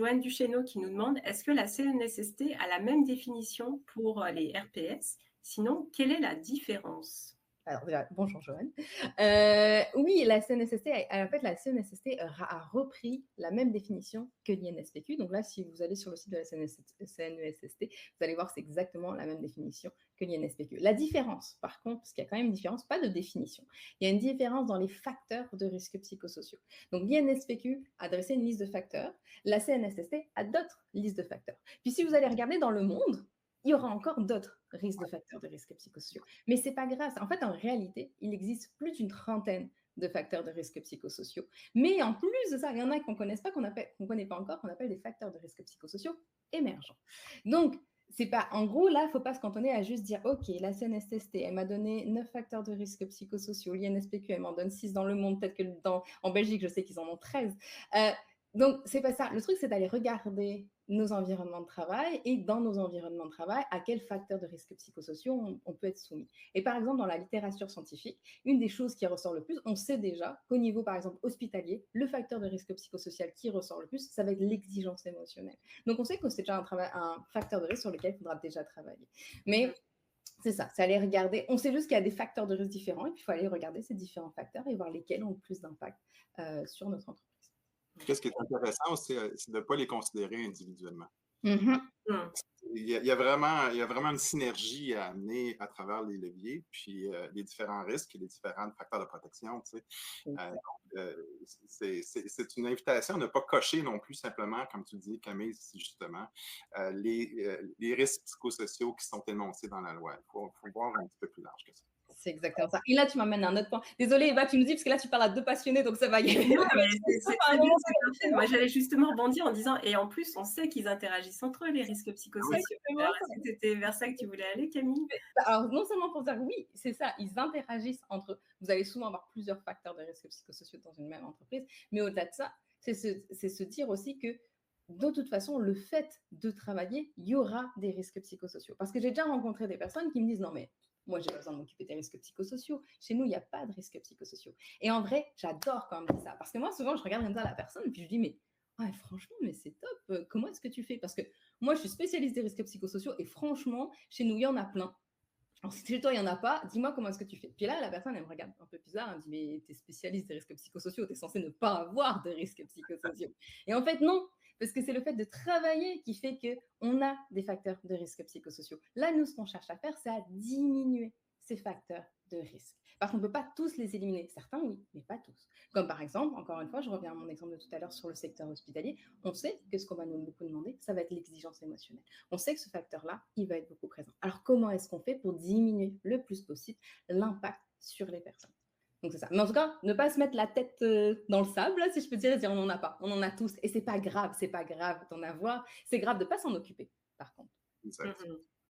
Joanne Duchesneau qui nous demande, est-ce que la CNSST a la même définition pour les RPS? Sinon, quelle est la différence? Alors déjà, bonjour Joanne. Oui, la CNSST, en fait, la CNSST a repris la même définition que l'INSPQ. Donc là, si vous allez sur le site de la CNSST, vous allez voir c'est exactement la même définition que l'INSPQ. La différence, par contre, parce qu'il y a quand même une différence, pas de définition. Il y a une différence dans les facteurs de risques psychosociaux. Donc l'INSPQ a dressé une liste de facteurs, la CNSST a d'autres listes de facteurs. Puis si vous allez regarder dans le monde, il y aura encore d'autres risques de facteurs de risques psychosociaux. Mais ce n'est pas grave. En fait, en réalité, il existe plus d'une trentaine de facteurs de risques psychosociaux. Mais en plus de ça, il y en a qu'on ne connaît pas, qu'on ne connaît pas encore, qu'on appelle des facteurs de risques psychosociaux émergents. Donc, c'est pas, en gros, là, il ne faut pas se cantonner à juste dire, OK, la CNSST, elle m'a donné 9 facteurs de risques psychosociaux, l'INSPQ, elle m'en donne 6 dans le monde, peut-être que en Belgique, je sais qu'ils en ont 13. Donc, c'est pas ça. Le truc, c'est d'aller regarder nos environnements de travail et dans nos environnements de travail, à quels facteurs de risques psychosociaux on peut être soumis. Et par exemple, dans la littérature scientifique, une des choses qui ressort le plus, on sait déjà qu'au niveau, par exemple, hospitalier, le facteur de risque psychosocial qui ressort le plus, ça va être l'exigence émotionnelle. Donc, on sait que c'est déjà un facteur de risque sur lequel il faudra déjà travailler. Mais c'est ça, c'est aller regarder. On sait juste qu'il y a des facteurs de risque différents et puis il faut aller regarder ces différents facteurs et voir lesquels ont le plus d'impact sur notre entreprise. Ce qui est intéressant, c'est de ne pas les considérer individuellement. Mm-hmm. Il y a vraiment une synergie à amener à travers les leviers, puis les différents risques et les différents facteurs de protection. Tu sais. C'est une invitation à ne pas cocher non plus simplement, comme tu dis, Camille, justement, les risques psychosociaux qui sont énoncés dans la loi. Il faut voir un petit peu plus large que ça. C'est exactement ça. Et là, tu m'amènes à un autre point. Désolée, Eva, tu nous dis, parce que là, tu parles à deux passionnés, donc ça va y aller. Non, mais c'est très bien, c'est parfait. Moi, j'allais justement rebondir en disant, et en plus, on sait qu'ils interagissent entre eux, les risques psychosociaux. Alors, est-ce que c'était vers ça que tu voulais aller, Camille? Alors, non seulement pour dire oui, c'est ça, ils interagissent entre eux. Vous allez souvent avoir plusieurs facteurs de risques psychosociaux dans une même entreprise, mais au-delà de ça, c'est se dire aussi que de toute façon, le fait de travailler, il y aura des risques psychosociaux. Parce que j'ai déjà rencontré des personnes qui me disent, non mais moi, j'ai pas besoin de m'occuper des risques psychosociaux. Chez nous, il n'y a pas de risques psychosociaux. Et en vrai, j'adore quand même ça. Parce que moi, souvent, je regarde comme ça la personne, puis je dis, mais franchement, mais c'est top. Comment est-ce que tu fais? Parce que moi, je suis spécialiste des risques psychosociaux et franchement, chez nous, il y en a plein. Alors, si chez toi, il n'y en a pas, dis-moi comment est-ce que tu fais. Puis là, la personne, elle me regarde un peu bizarre, elle me dit, mais tu es spécialiste des risques psychosociaux, tu es censé ne pas avoir de risques psychosociaux. Et en fait, non, parce que c'est le fait de travailler qui fait qu'on a des facteurs de risques psychosociaux. Là, nous, ce qu'on cherche à faire, c'est à diminuer ces facteurs de risque. Parce qu'on ne peut pas tous les éliminer. Certains, oui, mais pas tous. Comme par exemple, encore une fois, je reviens à mon exemple de tout à l'heure sur le secteur hospitalier, on sait que ce qu'on va nous beaucoup demander, ça va être l'exigence émotionnelle. On sait que ce facteur-là, il va être beaucoup présent. Alors, comment est-ce qu'on fait pour diminuer le plus possible l'impact sur les personnes? Donc, c'est ça. Mais en tout cas, ne pas se mettre la tête dans le sable, là, si je peux dire, on n'en a pas. On en a tous. Et c'est pas grave d'en avoir. C'est grave de ne pas s'en occuper, par contre. Exact.